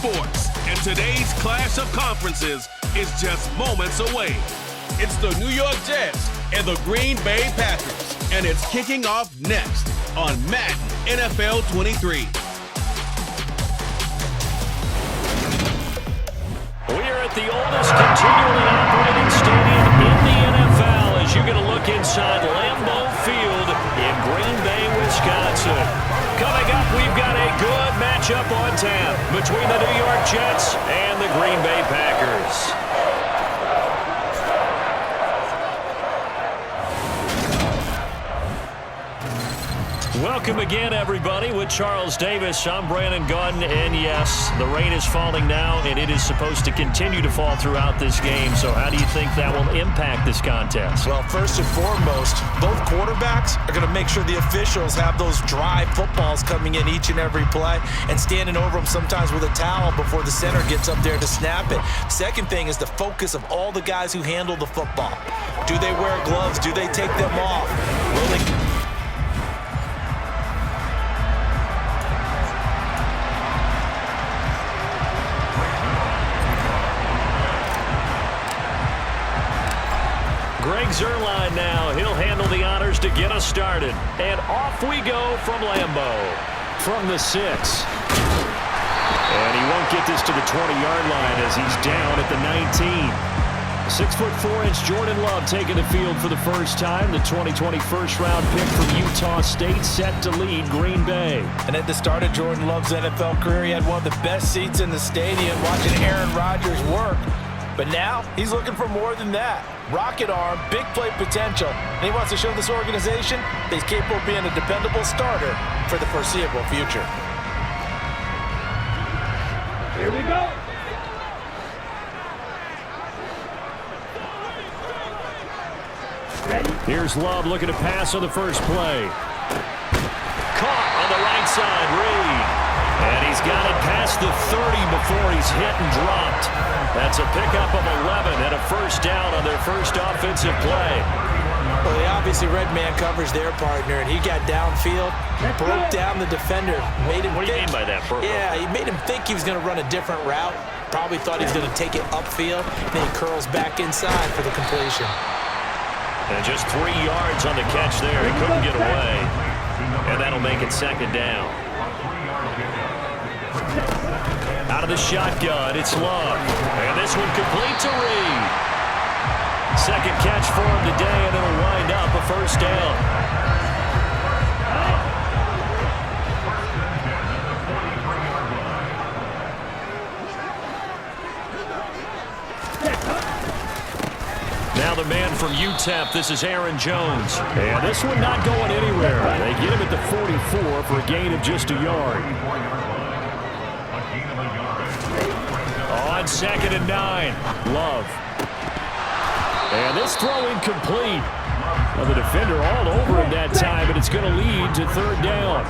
sports, and today's clash of conferences is just moments away. It's the New York Jets and the Green Bay Packers, and it's kicking off next on Madden NFL 23. We're at the oldest continually operating stadium in the NFL as you get a look inside Lambeau Field in Green Bay, Wisconsin. Coming up, we've got a good matchup on tap between the New York Jets and the Green Bay Packers. Welcome again, everybody. With Charles Davis, I'm Brandon Gunn, and yes, the rain is falling now, and it is supposed to continue to fall throughout this game. So how do you think that will impact this contest? Well, first and foremost, both quarterbacks are going to make sure the officials have those dry footballs coming in each and every play and standing over them sometimes with a towel before the center gets up there to snap it. Second thing is the focus of all the guys who handle the football. Do they wear gloves? Do they take them off? Will they... Greg Zuerlein now. He'll handle the honors to get us started. And off we go from Lambeau. From the 6. And he won't get this to the 20-yard line as he's down at the 19. 6'4" Jordan Love taking the field for the first time. The 2020 first-round pick from Utah State set to lead Green Bay. And at the start of Jordan Love's NFL career, he had one of the best seats in the stadium watching Aaron Rodgers work. But now, he's looking for more than that. Rocket arm, big play potential, and he wants to show this organization that he's capable of being a dependable starter for the foreseeable future. Here we go. Here's Love looking to pass on the first play. Caught on the right side, Reed. And he's got it past the 30 before he's hit and dropped. That's a pickup of 11 and a first down on their first offensive play. Well, they obviously red man covers their partner, and he got downfield, broke down the defender, made him What do you mean by that, Purple? Yeah, he made him think he was going to run a different route. Probably thought he was going to take it upfield, then he curls back inside for the completion. And just 3 yards on the catch there. He couldn't get away. And that'll make it second down. Out of the shotgun, it's Love. And this one complete to Reed. Second catch for him today, and it'll wind up a first down. Now the man from UTEP, this is Aaron Jones. And this one not going anywhere. They get him at the 44 for a gain of just a yard. On 2nd and 9, Love. And this throw incomplete. Well, the defender all over him that time, but it's going to lead to third down.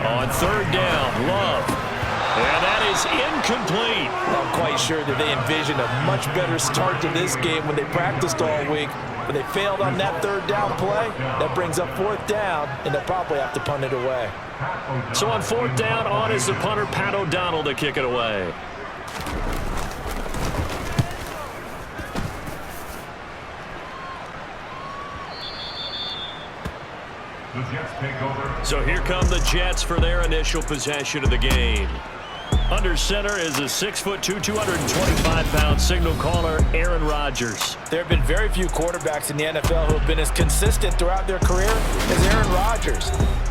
On third down, Love. And that is incomplete. I'm quite sure that they envisioned a much better start to this game when they practiced all week. But they failed on that third down play. That brings up fourth down, and they'll probably have to punt it away. So on fourth down, on is the punter, Pat O'Donnell, to kick it away. So here come the Jets for their initial possession of the game. Under center is a 6'2", 225-pound signal caller, Aaron Rodgers. There have been very few quarterbacks in the NFL who have been as consistent throughout their career as Aaron Rodgers.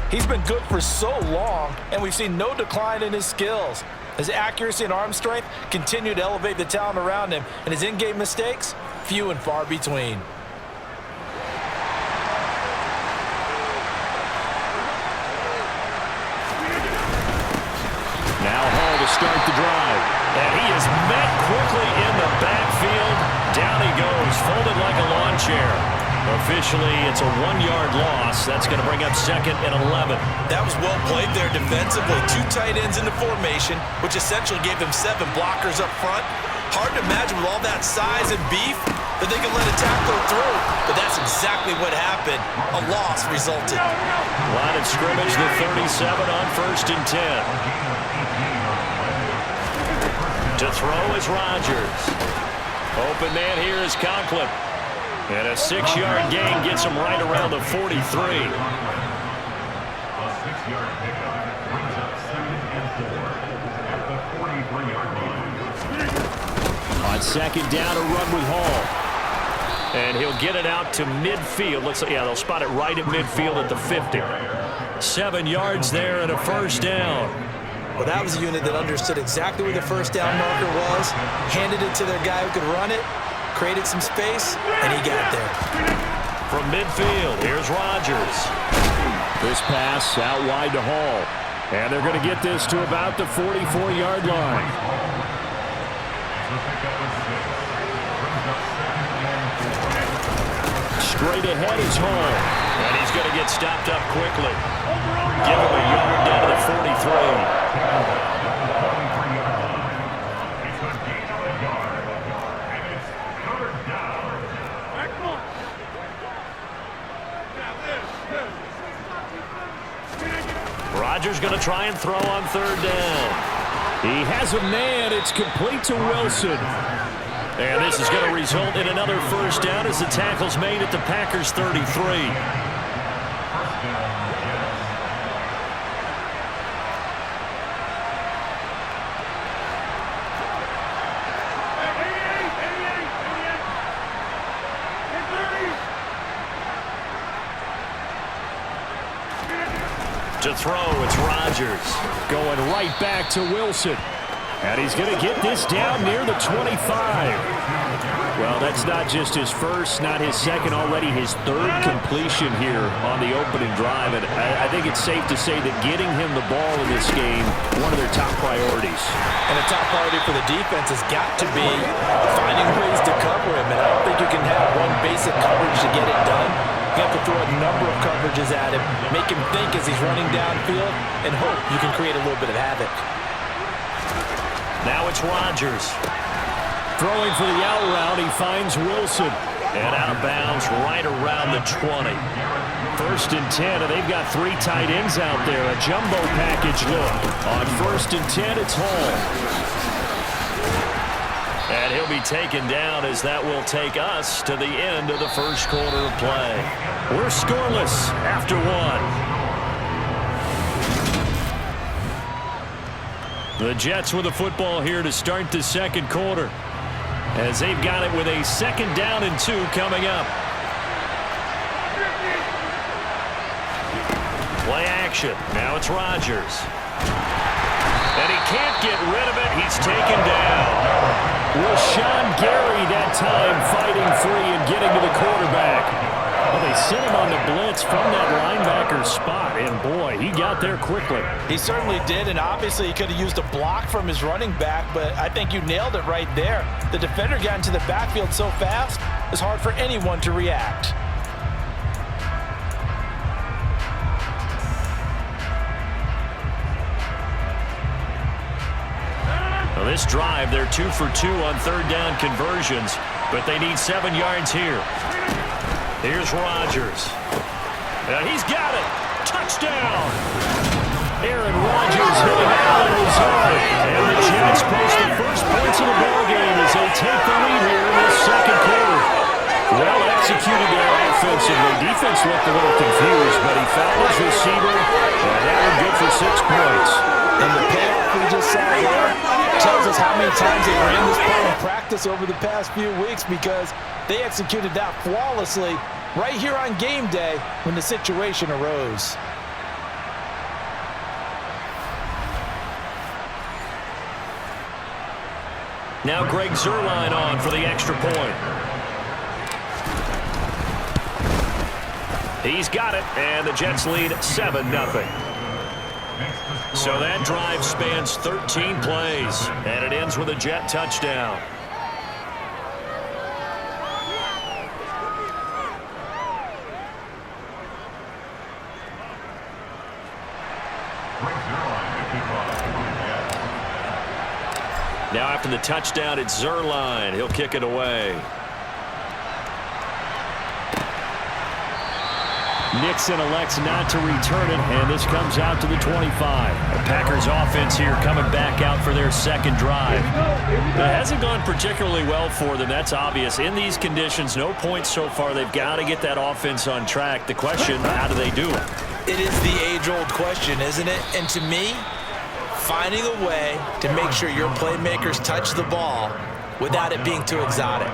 He's been good for so long, and we've seen no decline in his skills. His accuracy and arm strength continue to elevate the talent around him, and his in-game mistakes, few and far between. Now Hall to start the drive. And he is met quickly in the backfield. Down he goes, folded like a lawn chair. Officially, it's a 1-yard loss. That's going to bring up 2nd and 11. That was well played there defensively. 2 tight ends in the formation, which essentially gave them 7 blockers up front. Hard to imagine with all that size and beef that they could let a tackle through, but that's exactly what happened. A loss resulted. Line of scrimmage, the 37 on 1st and 10. To throw is Rodgers. Open man here is Conklin. And a 6-yard gain gets him right around the 43. On 2nd down, a run with Hall. And he'll get it out to midfield. Looks like, yeah, they'll spot it right at midfield at the 50. 7 yards there and a 1st down. Well, that was a unit that understood exactly where the 1st down marker was, handed it to their guy who could run it, created some space, and he got there. From midfield, here's Rodgers. This pass out wide to Hall. And they're going to get this to about the 44-yard line. Straight ahead is Hall. And he's going to get stopped up quickly. Give him a yard down to the 43. Rodgers going to try and throw on 3rd down. He has a man. It's complete to Wilson. And this is going to result in another 1st down as the tackle's made at the Packers' 33. To throw, it's Rodgers. Going right back to Wilson. And he's going to get this down near the 25. Well, that's not just his first, not his second, already his 3rd completion here on the opening drive. And I think it's safe to say that getting him the ball in this game, one of their top priorities. And a top priority for the defense has got to be finding ways to cover him. And I don't think you can have one basic coverage to get it done. You have to throw a number of coverages at him, make him think as he's running downfield, and hope you can create a little bit of havoc. Now it's Rodgers. Throwing for the out route, he finds Wilson. And out of bounds right around the 20. 1st and 10, and they've got 3 tight ends out there. A jumbo package look. On 1st and 10, it's Hall. And he'll be taken down as that will take us to the end of the 1st quarter of play. We're scoreless after 1. The Jets with the football here to start the 2nd quarter, as they've got it with a 2nd down and 2 coming up. Play action. Now it's Rodgers. And he can't get rid of it. He's taken down. Rashawn Gary that time fighting free and getting to the quarterback. Well, they sent him on the blitz from that linebacker spot, and boy, he got there quickly. He certainly did, and obviously he could have used a block from his running back, but I think you nailed it right there. The defender got into the backfield so fast, it's hard for anyone to react. Well, this drive, they're 2 for 2 on 3rd down conversions, but they need 7 yards here. Here's Rodgers. And he's got it. Touchdown. Aaron Rodgers hitting Allen Lazard. And the Jets post the first points of the ballgame as they take the lead here in this 2nd quarter. Well executed there offensively. Defense looked a little confused, but he found his receiver, and that one good for 6 points. And the payoff we just saw there tells us how many times they ran this play in practice over the past few weeks, because they executed that flawlessly right here on game day when the situation arose. Now Greg Zuerlein on for the extra point. He's got it, and the Jets lead 7-0. So that drive spans 13 plays, and it ends with a Jet touchdown. Now after the touchdown, it's Zuerlein. He'll kick it away. Nixon elects not to return it, and this comes out to the 25. The Packers offense here coming back out for their second drive. It hasn't gone particularly well for them. That's obvious. In these conditions, no points so far. They've got to get that offense on track. The question, how do they do it? It is the age-old question, isn't it? And to me, finding a way to make sure your playmakers touch the ball without it being too exotic.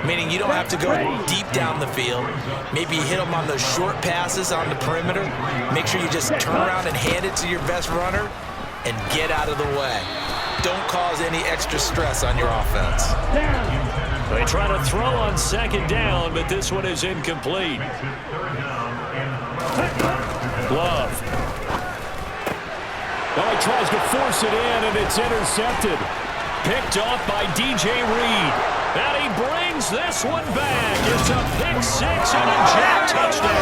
Meaning you don't have to go deep down the field. Maybe you hit them on those short passes on the perimeter. Make sure you just turn around and hand it to your best runner and get out of the way. Don't cause any extra stress on your offense. They try to throw on second down, but this one is incomplete. Glove. Now he tries to force it in, and it's intercepted. Picked off by DJ Reed. And he brings this one back. It's a pick six and a jet touchdown.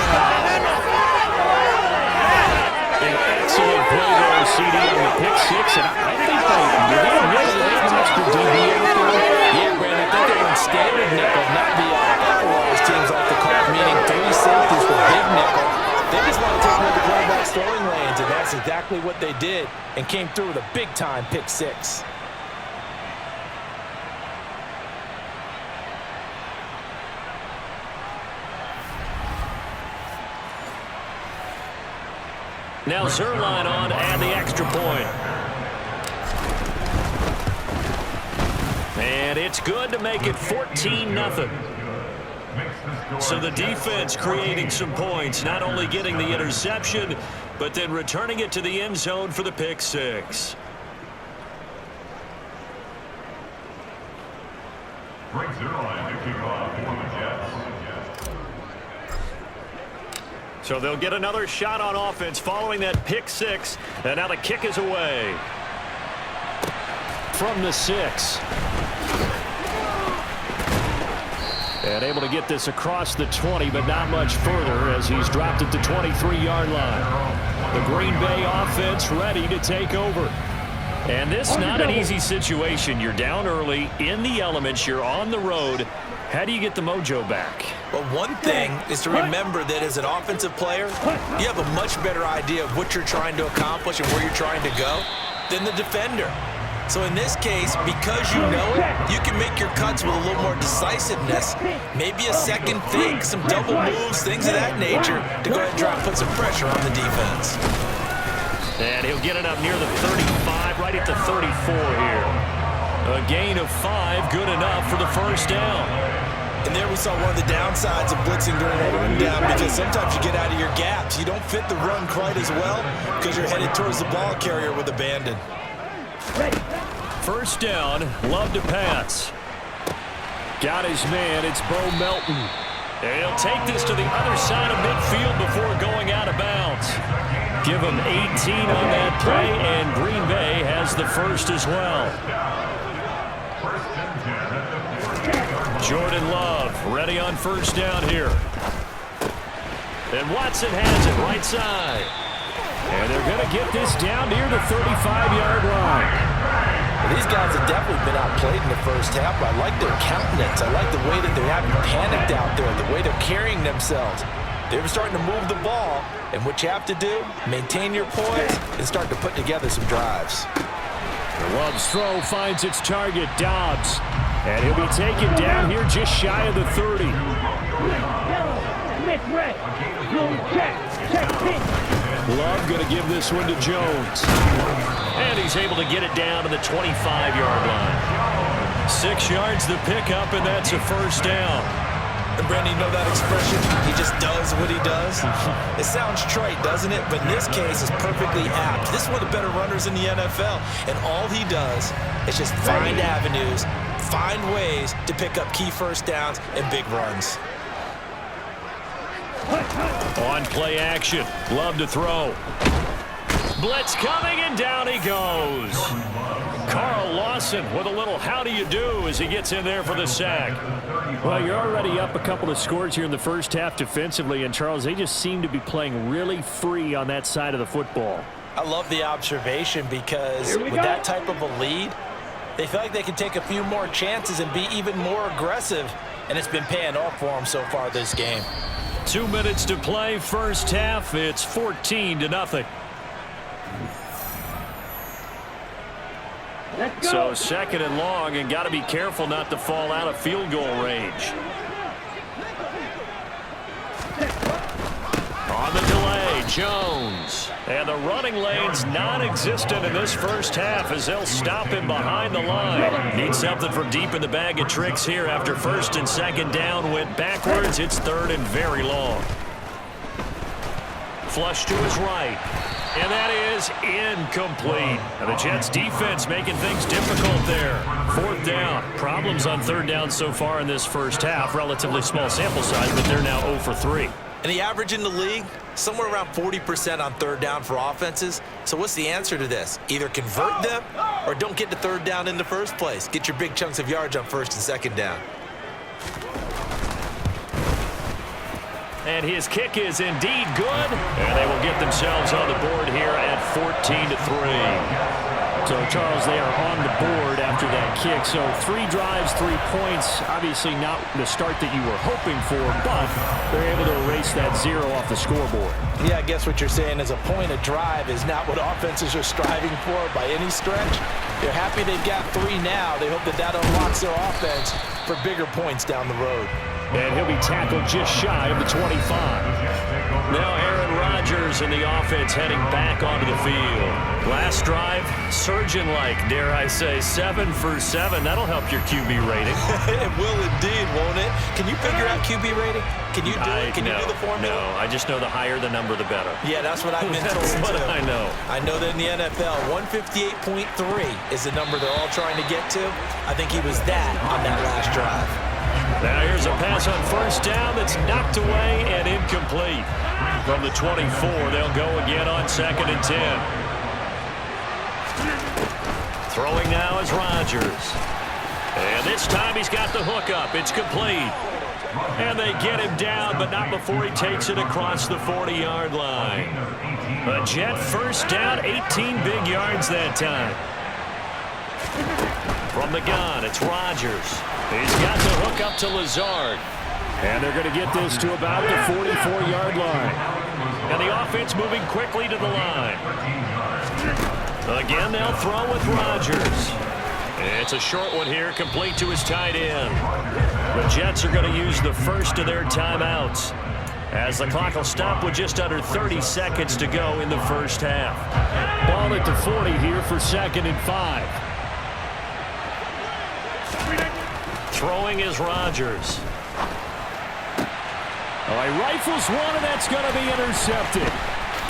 An excellent play there, CD, on the pick six. And I think they really an extra DB out there. Yeah, Brandon, I think they went standard nickel, not the otherwise teams like to call, meaning 3 safeties for big nickel. They just want to take away the quarterback's throwing lanes, and that's exactly what they did and came through with a big-time pick six. Now Zerline on and the extra point. And it's good to make it 14-0. So the defense creating some points, not only getting the interception, but then returning it to the end zone for the pick six. Frank Zerline to kick off for the Jets. So they'll get another shot on offense following that pick six. And now the kick is away. From the 6. And able to get this across the 20, but not much further as he's dropped it to 23-yard line. The Green Bay offense ready to take over. And this not an easy situation. You're down early, in the elements, you're on the road. How do you get the mojo back? Well, one thing is to remember that as an offensive player, you have a much better idea of what you're trying to accomplish and where you're trying to go than the defender. So in this case, because you know it, you can make your cuts with a little more decisiveness, maybe a second fake, some double moves, things of that nature, to go ahead and try and put some pressure on the defense. And he'll get it up near the 35, right at the 34 here. A gain of 5, good enough for the first down. And there we saw one of the downsides of blitzing during a rundown, because sometimes you get out of your gaps. You don't fit the run quite as well because you're headed towards the ball carrier with abandon. First down, Love to pass. Got his man, it's Bo Melton. And he'll take this to the other side of midfield before going out of bounds. Give him 18 on that play, and Green Bay has the first as well. Jordan Love ready on first down here. And Watson has it right side. And they're going to get this down near the 35-yard line. Well, these guys have definitely been outplayed in the first half, but I like their countenance. I like the way that they haven't panicked out there, the way they're carrying themselves. They're starting to move the ball, and what you have to do, maintain your poise and start to put together some drives. Love's throw finds its target, Dobbs. And he'll be taken down here just shy of the 30. Love going to give this one to Jones. And he's able to get it down to the 25-yard line. 6 yards the pickup, and that's a first down. And Brandon, you know that expression? He just does what he does. It sounds trite, doesn't it? But in this case, it's perfectly apt. This is one of the better runners in the NFL. And all he does is just find avenues, find ways to pick up key first downs and big runs. On play action, Love to throw. Blitz coming, and down he goes. Carl Lawson with a little how do you do as he gets in there for the sack. Well, you're already up a couple of scores here in the first half defensively, and Charles, they just seem to be playing really free on that side of the football. I love the observation because with that type of a lead, they feel like they can take a few more chances and be even more aggressive, and it's been paying off for them so far this game. 2 minutes to play, first half. It's 14-0. So second and long, and got to be careful not to fall out of field goal range. On the delay, Jones. And the running lane's non-existent in this first half as they'll stop him behind the line. Need something from deep in the bag of tricks here after first and second down went backwards. It's third and very long. Flush to his right. And that is incomplete. And the Jets defense making things difficult there. Fourth down. Problems on third down so far in this first half. Relatively small sample size, but they're now 0 for 3. And the average in the league, somewhere around 40% on third down for offenses. So what's the answer to this? Either convert them or don't get to third down in the first place. Get your big chunks of yards on first and second down. And his kick is indeed good. And they will get themselves on the board here at 14-3. So, Charles, they are on the board after that kick. So 3 drives, 3 points. Obviously not the start that you were hoping for, but they're able to erase that 0 off the scoreboard. Yeah, I guess what you're saying is a point a drive is not what offenses are striving for by any stretch. They're happy they've got 3 now. They hope that unlocks their offense for bigger points down the road. And he'll be tackled just shy of the 25. Now Aaron Rodgers and the offense heading back onto the field. Last drive, surgeon-like, dare I say, 7 for 7. That'll help your QB rating. It will indeed, won't it? Can you figure out QB rating? Can you do it? Can you do the formula? No, I just know the higher the number, the better. Yeah, that's what I've been told. That's what I know. I know that in the NFL, 158.3 is the number they're all trying to get to. I think he was that on that last drive. Now here's a pass on first down that's knocked away and incomplete. From the 24, they'll go again on second and 10. Throwing now is Rodgers. And this time he's got the hook up. It's complete. And they get him down, but not before he takes it across the 40-yard line. A Jet first down, 18 big yards that time. From the gun, it's Rodgers. He's got the hook up to Lazard. And they're going to get this to about the 44-yard line. And the offense moving quickly to the line. Again, they'll throw with Rodgers. It's a short one here, complete to his tight end. The Jets are going to use the first of their timeouts, as the clock will stop with just under 30 seconds to go in the first half. Ball at the 40 here for second and 5. Throwing is Rodgers. Oh, he rifles one, and that's going to be intercepted.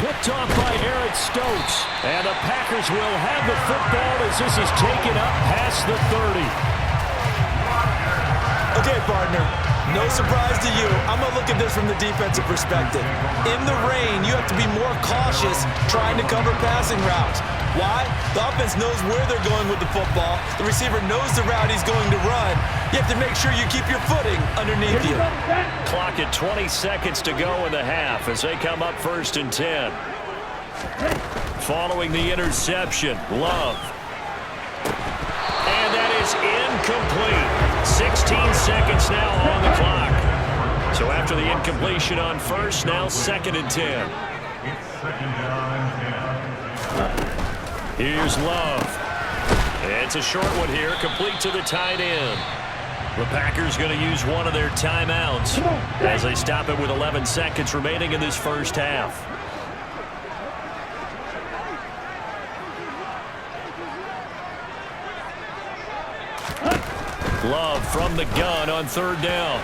Picked off by Eric Stokes. And the Packers will have the football as this is taken up past the 30. Okay, partner. No surprise to you. I'm going to look at this from the defensive perspective. In the rain, you have to be more cautious trying to cover passing routes. Why? The offense knows where they're going with the football. The receiver knows the route he's going to run. You have to make sure you keep your footing underneath you. Clock at 20 seconds to go in the half as they come up first and 10. Following the interception, Love. And that is incomplete. 16 seconds now on the clock. So after the incompletion on first, now second and 10. Here's Love. It's a short one here, complete to the tight end. The Packers going to use one of their timeouts as they stop it with 11 seconds remaining in this first half. Love from the gun on third down.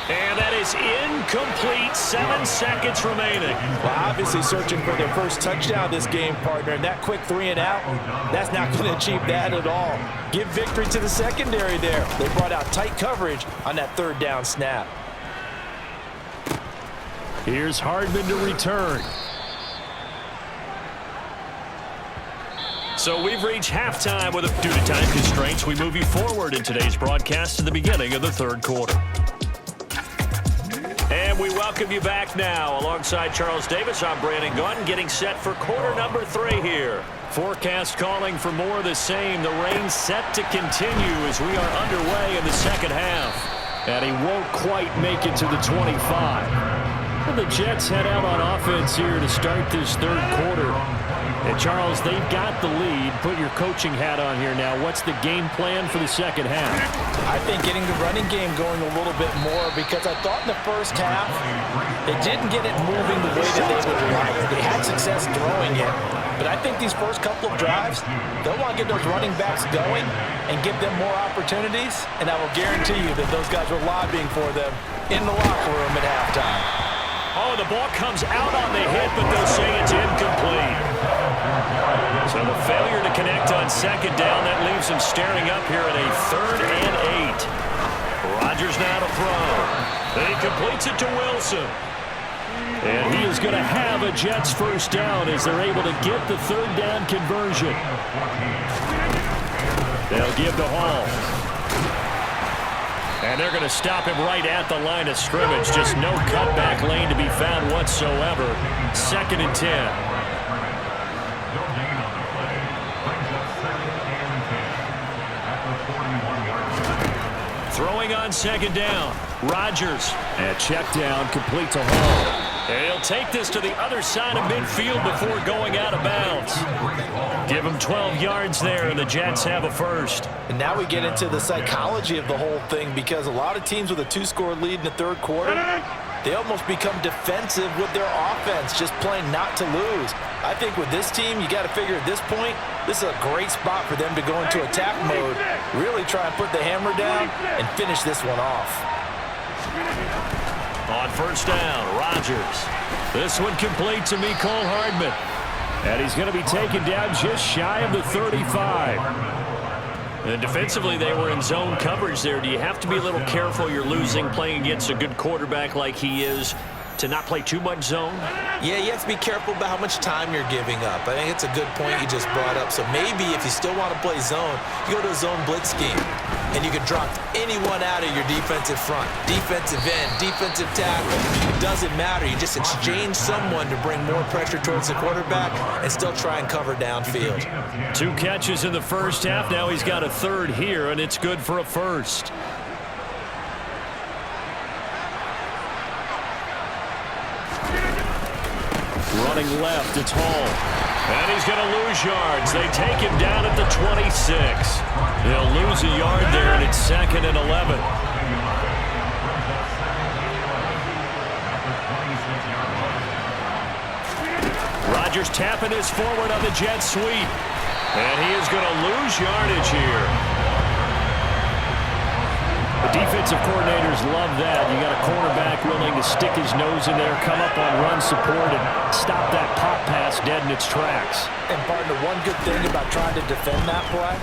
And that is incomplete. 7 seconds remaining. Well, obviously searching for their first touchdown this game, partner. And that quick 3 and out, that's not going to achieve that at all. Give victory to the secondary there. They brought out tight coverage on that third down snap. Here's Hardman to return. So we've reached halftime due to time constraints. We move you forward in today's broadcast to the beginning of the third quarter. And we welcome you back now. Alongside Charles Davis, I'm Brandon Gunn, getting set for quarter number 3 here. Forecast calling for more of the same. The rain set to continue as we are underway in the second half. And he won't quite make it to the 25. Well, the Jets head out on offense here to start this third quarter. And, Charles, they've got the lead. Put your coaching hat on here now. What's the game plan for the second half? I think getting the running game going a little bit more, because I thought in the first half they didn't get it moving the way that they would like. They had success throwing it, but I think these first couple of drives, they'll want to get those running backs going and give them more opportunities, and I will guarantee you that those guys were lobbying for them in the locker room at halftime. Oh, the ball comes out on the hit, but they'll say it's incomplete. So the failure to connect on second down, that leaves him staring up here at a 3rd and 8. Rodgers now to throw. He completes it to Wilson. And he is going to have a Jets first down as they're able to get the 3rd down conversion. They'll give to Hall. And they're going to stop him right at the line of scrimmage. Just no cutback lane to be found whatsoever. 2nd and 10. Throwing on second down. Rodgers. And check down, complete to Hall. And he'll take this to the other side of midfield before going out of bounds. Give him 12 yards there, and the Jets have a first. And now we get into the psychology of the whole thing, because a lot of teams with a 2-score lead in the third quarter, they almost become defensive with their offense, just playing not to lose. I think with this team, you got to figure at this point, this is a great spot for them to go into attack mode, really try and put the hammer down and finish this one off. On first down, Rodgers. This one complete to Mecole Hardman. And he's going to be taken down just shy of the 35. And defensively, they were in zone coverage there. Do you have to be a little careful? You're losing playing against a good quarterback like he is, to not play too much zone? Yeah, you have to be careful about how much time you're giving up. I think it's a good point you just brought up. So maybe if you still want to play zone, you go to a zone blitz scheme, and you can drop anyone out of your defensive front, defensive end, defensive tackle. It doesn't matter. You just exchange someone to bring more pressure towards the quarterback and still try and cover downfield. 2 catches in the first half. Now he's got a 3rd here, and it's good for a first. Running left, it's Hall. And he's going to lose yards. They take him down at the 26. He'll lose a yard there, and it's 2nd and 11. Rodgers tapping his forward on the jet sweep. And he is going to lose yardage here. The defensive coordinators love that. You got a cornerback willing to stick his nose in there, come up on run support, and stop that pop pass dead in its tracks. And, partner, one good thing about trying to defend that play,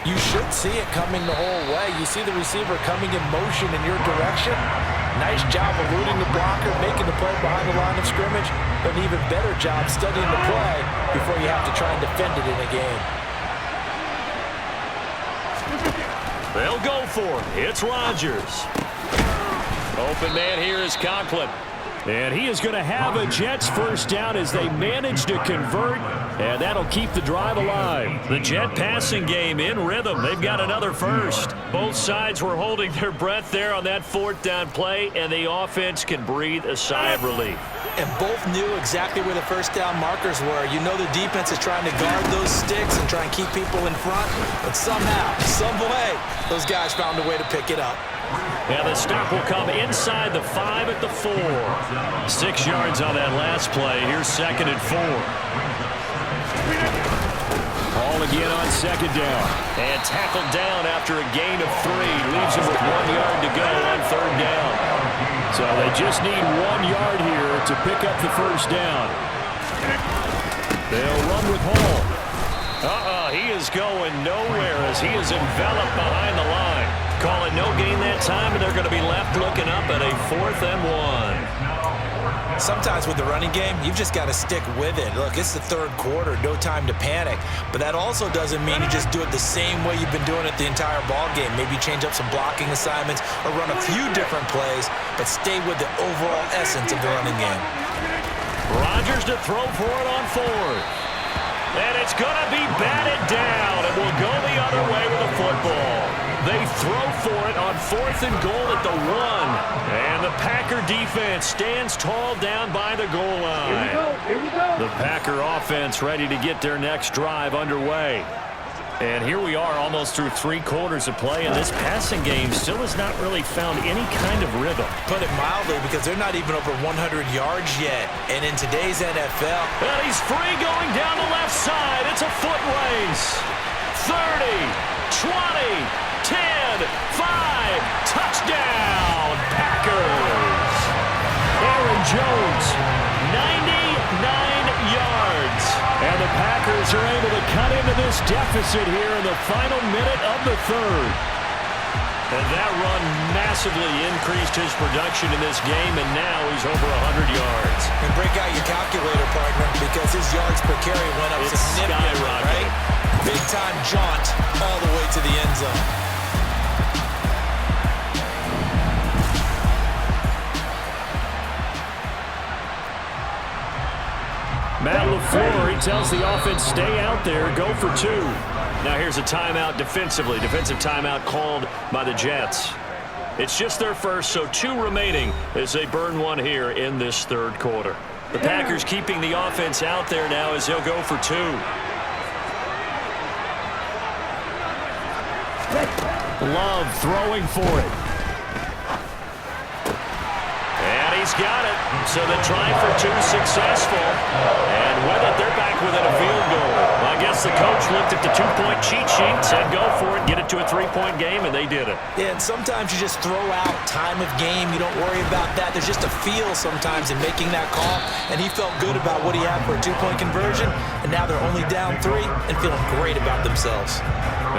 you should see it coming the whole way. You see the receiver coming in motion in your direction. Nice job eluding the blocker, making the play behind the line of scrimmage, but an even better job studying the play before you have to try and defend it in a game. They'll go for it. It's Rodgers. Open man here is Conklin. And he is going to have a Jets first down as they manage to convert, and that'll keep the drive alive. The Jet passing game in rhythm. They've got another first. Both sides were holding their breath there on that 4th down play, and the offense can breathe a sigh of relief. And both knew exactly where the first down markers were. You know the defense is trying to guard those sticks and try and keep people in front, but somehow, some way, those guys found a way to pick it up. And the stop will come inside the 5 at the 4. 6 yards on that last play. Here's 2nd and 4. Ball again on second down. And tackled down after a gain of 3. Leaves him with 1 yard to go on 3rd down. So they just need 1 yard here to pick up the first down. They'll run with Hall. He is going nowhere as he is enveloped behind the line. Call it no gain that time, and they're going to be left looking up at a 4th and 1. Sometimes with the running game, you've just got to stick with it. Look, it's the third quarter, no time to panic. But that also doesn't mean you just do it the same way you've been doing it the entire ball game. Maybe change up some blocking assignments or run a few different plays, but stay with the overall essence of the running game. Rodgers to throw for it on 4th. And it's going to be batted down, and will go the other way with the football. They throw for it on 4th and goal at the 1. And the Packer defense stands tall down by the goal line. Here we go. The Packer offense ready to get their next drive underway. And here we are almost through 3 quarters of play, and this passing game still has not really found any kind of rhythm. Put it mildly, because they're not even over 100 yards yet. And in today's NFL... And he's free going down the left side. It's a foot race. 30, 20, 10, 5, touchdown, Packers. Aaron Jones, 99 yards. And the Packers are able to cut into this deficit here in the final minute of the 3rd. And that run massively increased his production in this game, and now he's over 100 yards. And break out your calculator, partner, because his yards per carry went up significantly, right? Big-time jaunt all the way to the end zone. Matt LaFleur, he tells the offense, stay out there, go for 2. Now here's a timeout defensively. Defensive timeout called by the Jets. It's just their first, so 2 remaining as they burn 1 here in this 3rd quarter. The Packers keeping the offense out there now as they'll go for 2. Love throwing for it. And he's got it. So the try for 2 successful. And with it, they're back within a field goal. I guess the coach looked at the 2-point cheat sheet, said go for it, get it to a 3-point game, and they did it. Yeah, and sometimes you just throw out time of game. You don't worry about that. There's just a feel sometimes in making that call. And he felt good about what he had for a 2-point conversion. And now they're only down 3 and feeling great about themselves.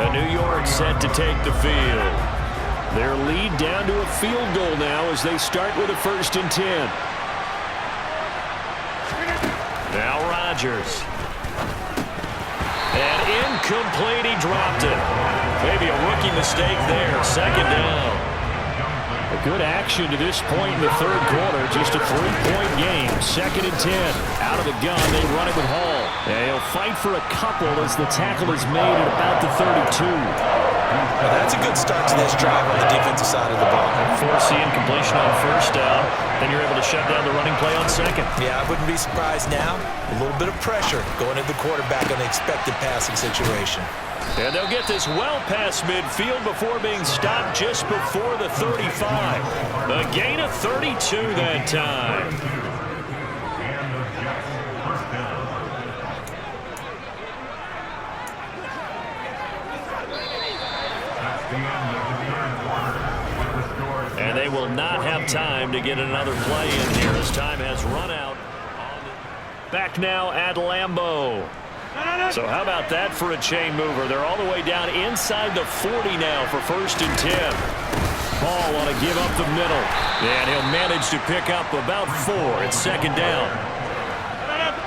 And New York set to take the field. Their lead down to a field goal now as they start with a 1st and 10. Now Rodgers. And incomplete, he dropped it. Maybe a rookie mistake there. 2nd down. A good action to this point in the 3rd quarter. Just a 3-point game. 2nd and 10. Out of the gun, they run it with Hall. And he'll fight for a couple as the tackle is made at about the 32. Well, that's a good start to this drive on the defensive side of the ball. Force the incompletion on 1st down. Then you're able to shut down the running play on 2nd. Yeah, I wouldn't be surprised now. A little bit of pressure going at the quarterback on the expected passing situation. And they'll get this well past midfield before being stopped just before the 35. A gain of 32 that time. And they will not have time to get another play in here as time has run out. Back now at Lambeau. So how about that for a chain mover? They're all the way down inside the 40 now for 1st and 10. Ball want to give up the middle. And he'll manage to pick up about 4. It's 2nd down.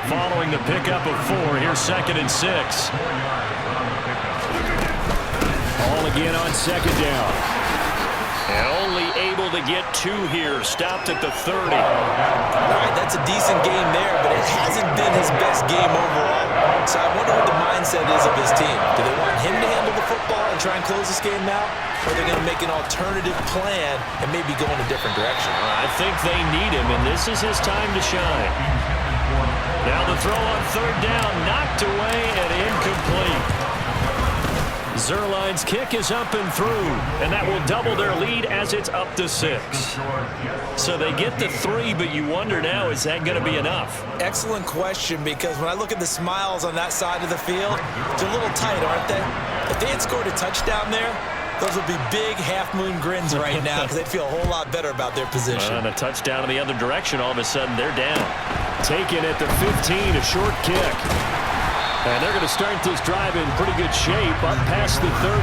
Following the pickup of 4, here's 2nd and 6. Ball again on 2nd down. And only able to get 2 here. Stopped at the 30. All right, that's a decent game there, but it hasn't been his best game overall. So I wonder what the mindset is of his team. Do they want him to handle the football and try and close this game out? Or are they going to make an alternative plan and maybe go in a different direction? I think they need him, and this is his time to shine. Now the throw on 3rd down, knocked away and incomplete. Zerline's kick is up and through, and that will double their lead as it's up to 6. So they get the 3, but you wonder now, is that going to be enough? Excellent question, because when I look at the smiles on that side of the field, they're a little tight, aren't they? If they had scored a touchdown there, those would be big half-moon grins right now because they'd feel a whole lot better about their position. And a touchdown in the other direction, all of a sudden they're down. Taken at the 15, a short kick. And they're going to start this drive in pretty good shape up past the 30.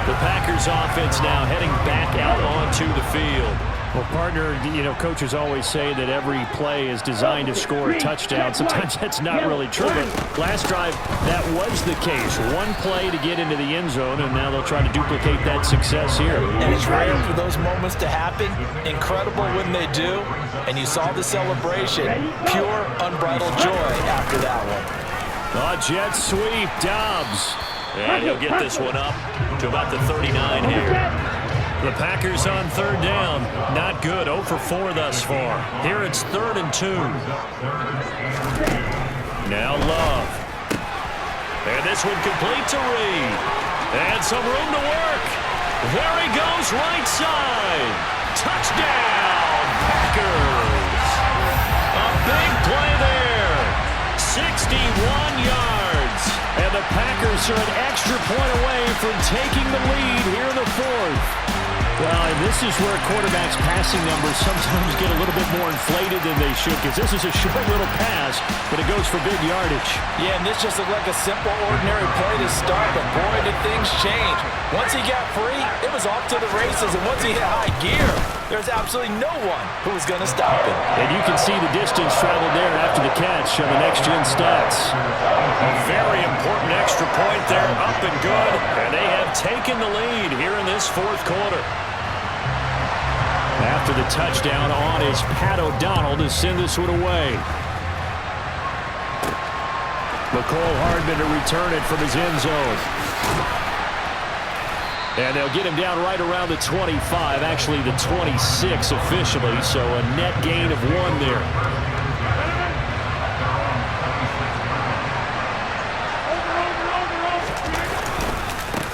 The Packers offense now heading back out onto the field. Well, partner, you know, coaches always say that every play is designed to score a touchdown. Sometimes that's not really true, but last drive, that was the case. One play to get into the end zone, and now they'll try to duplicate that success here. And it's rare for those moments to happen. Incredible when they do. And you saw the celebration. Pure, unbridled joy after that one. A jet sweep, Dobbs. And he'll get this one up to about the 39 here. The Packers on third down. Not good. 0 for 4 thus far. Here it's 3rd and 2. Now Love. And this one complete to Reed. And some room to work. There he goes, right side. Touchdown, Packers. A big play there. 61 yards. And the Packers are an extra point away from taking the lead here in the 4th. Well, and this is where quarterbacks' passing numbers sometimes get a little bit more inflated than they should, because this is a short little pass, but it goes for big yardage. Yeah, and this just looked like a simple, ordinary play to start, but boy, did things change. Once he got free, it was off to the races, and once he hit high gear, there's absolutely no one who was going to stop him. And you can see the distance traveled there after the catch on the next-gen stats. A very important extra point there, up and good, and they have taken the lead here in this 4th quarter. After the touchdown on is Pat O'Donnell to send this one away. McCole Hardman to return it from his end zone. And they'll get him down right around the 25, actually the 26 officially, so a net gain of 1 there.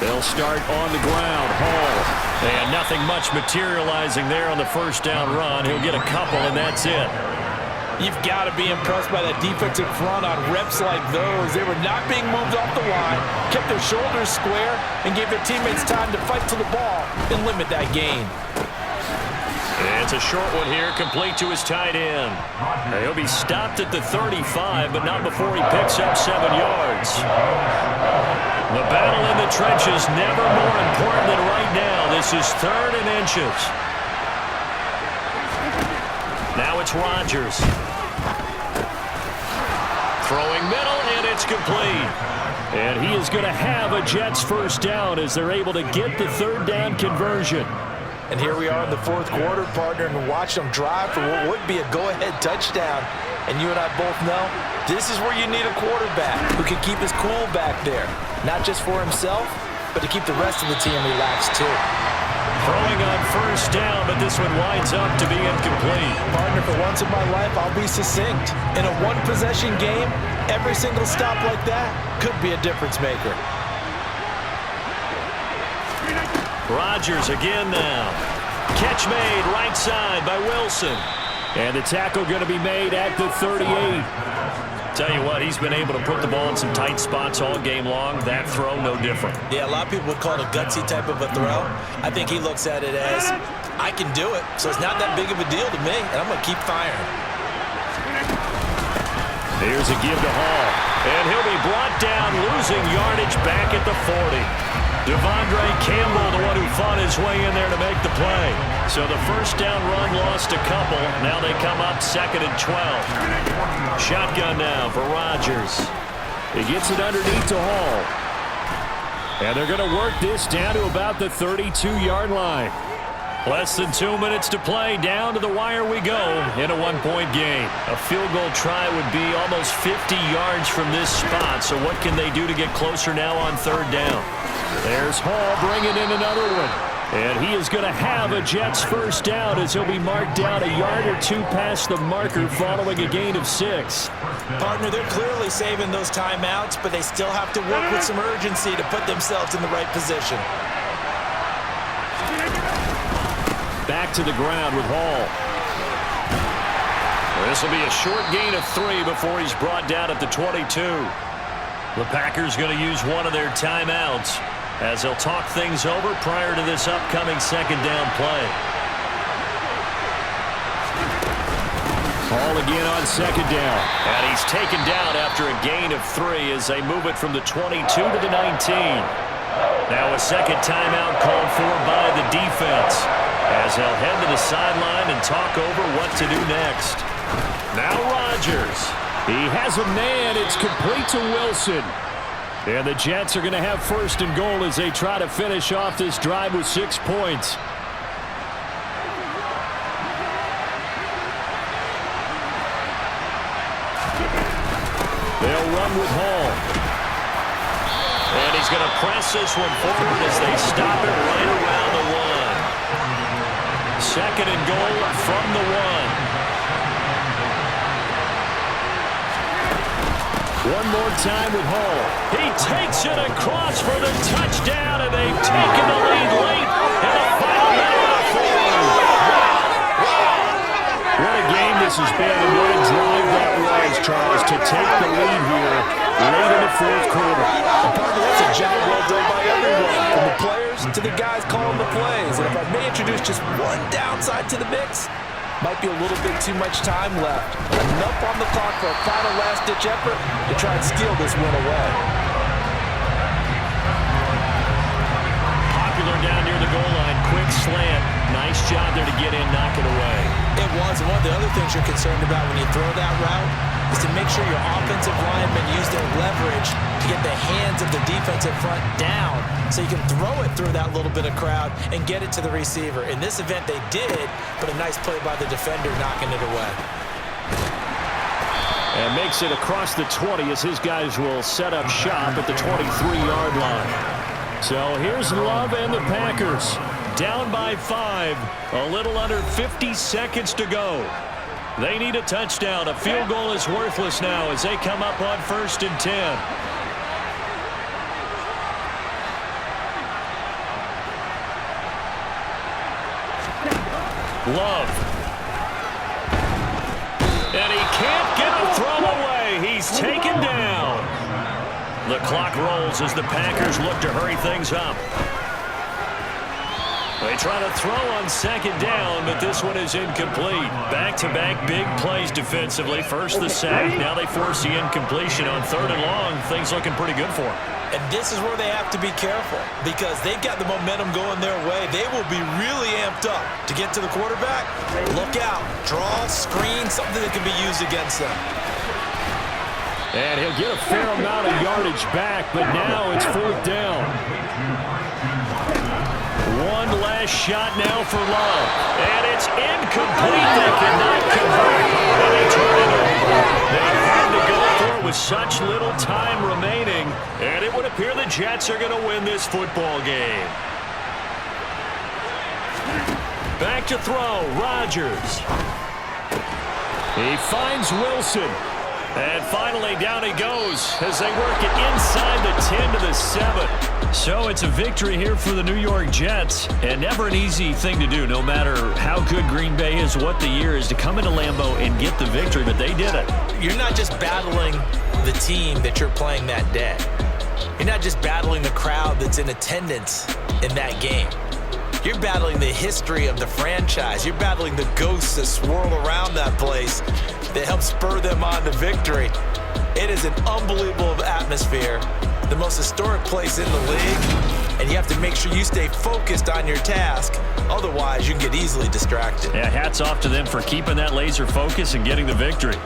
They'll start on the ground. Hall. And nothing much materializing there on the first down run. He'll get a couple, and that's it. You've got to be impressed by that defensive front on reps like those. They were not being moved off the line, kept their shoulders square, and gave their teammates time to fight to the ball and limit that gain. It's a short one here, complete to his tight end. He'll be stopped at the 35, but not before he picks up 7 yards. The battle in the trenches never more important than right now. This is 3rd and inches. Now it's Rodgers. Throwing middle, and it's complete. And he is going to have a Jets first down as they're able to get the 3rd down conversion. And here we are in the 4th quarter, partner, and watch them drive for what would be a go-ahead touchdown. And you and I both know this is where you need a quarterback who can keep his cool back there. Not just for himself, but to keep the rest of the team relaxed too. Throwing on first down, but this one winds up to be incomplete. Partner, for once in my life, I'll be succinct. In a one-possession game, every single stop like that could be a difference maker. Rodgers again now. Catch made right side by Wilson. And the tackle going to be made at the 38. Tell you what, he's been able to put the ball in some tight spots all game long. That throw, no different. Yeah, a lot of people would call it a gutsy type of a throw. I think he looks at it as, I can do it, so it's not that big of a deal to me, and I'm going to keep firing. Here's a give to Hall. And he'll be brought down, losing yardage back at the 40. Devondre Campbell, the one who fought his way in there to make the play. So the first down run lost a couple. Now they come up 2nd and 12. Shotgun now for Rodgers. He gets it underneath to Hall. And they're going to work this down to about the 32-yard line. Less than 2 minutes to play. Down to the wire we go in a 1-point game. A field goal try would be almost 50 yards from this spot. So what can they do to get closer now on 3rd down? There's Hall bringing in another one. And he is going to have a Jets first down as he'll be marked down a yard or 2 past the marker following a gain of 6. Partner, they're clearly saving those timeouts, but they still have to work with some urgency to put themselves in the right position. Back to the ground with Hall. This will be a short gain of 3 before he's brought down at the 22. The Packers going to use one of their timeouts as they'll talk things over prior to this upcoming 2nd down play. Hall again on 2nd down. And he's taken down after a gain of 3 as they move it from the 22 to the 19. Now a 2nd timeout called for by the defense as they'll head to the sideline and talk over what to do next. Now Rodgers. He has a man. It's complete to Wilson. And the Jets are going to have 1st and goal as they try to finish off this drive with 6 points. They'll run with Hall. And he's going to press this one forward as they stop it right around the 1. 2nd and goal from the 1. One more time with Hall. He takes it across for the touchdown, and they've taken the lead late in the final minute of the fourth. What a game this has been, and what a drive that was, Charles, to take the lead here late in the fourth quarter. That's a job well done by everyone, from the players to the guys calling the plays. And if I may introduce just one downside to the mix, might be a little bit too much time left. Enough on the clock for a final last-ditch effort to try and steal this win away. Popular down near the goal line. Quick slant. Nice job there to get in, knock it away. It was. And one of the other things you're concerned about when you throw that route is to make sure your offensive linemen use their leverage to get the hands of the defensive front down so you can throw it through that little bit of crowd and get it to the receiver. In this event, they did, but a nice play by the defender knocking it away. And makes it across the 20 as his guys will set up shop at the 23-yard line. So here's Love and the Packers. Down by 5. A little under 50 seconds to go. They need a touchdown. A field goal is worthless now as they come up on 1st and 10. Love. And he can't get a throw away. He's taken down. The clock rolls as the Packers look to hurry things up. They try to throw on 2nd down, but this one is incomplete. Back-to-back big plays defensively. First the sack, now they force the incompletion on 3rd and long. Things looking pretty good for them. And this is where they have to be careful because they've got the momentum going their way. They will be really amped up to get to the quarterback. Look out. Draw, screen, something that can be used against them. And he'll get a fair amount of yardage back, but now it's 4th down. One last shot now for Love. And it's incomplete. They cannot convert. And they turn it over. They had to go for it with such little time remaining. And it would appear the Jets are going to win this football game. Back to throw. Rodgers. He finds Wilson. And finally down he goes as they work it inside the 10 to the 7. So it's a victory here for the New York Jets, and never an easy thing to do, no matter how good Green Bay is, what the year is, to come into Lambeau and get the victory, but they did it. You're not just battling the team that you're playing that day. You're not just battling the crowd that's in attendance in that game. You're battling the history of the franchise. You're battling the ghosts that swirl around that place that help spur them on to victory. It is an unbelievable atmosphere, the most historic place in the league, and you have to make sure you stay focused on your task. Otherwise, you can get easily distracted. Yeah, hats off to them for keeping that laser focus and getting the victory.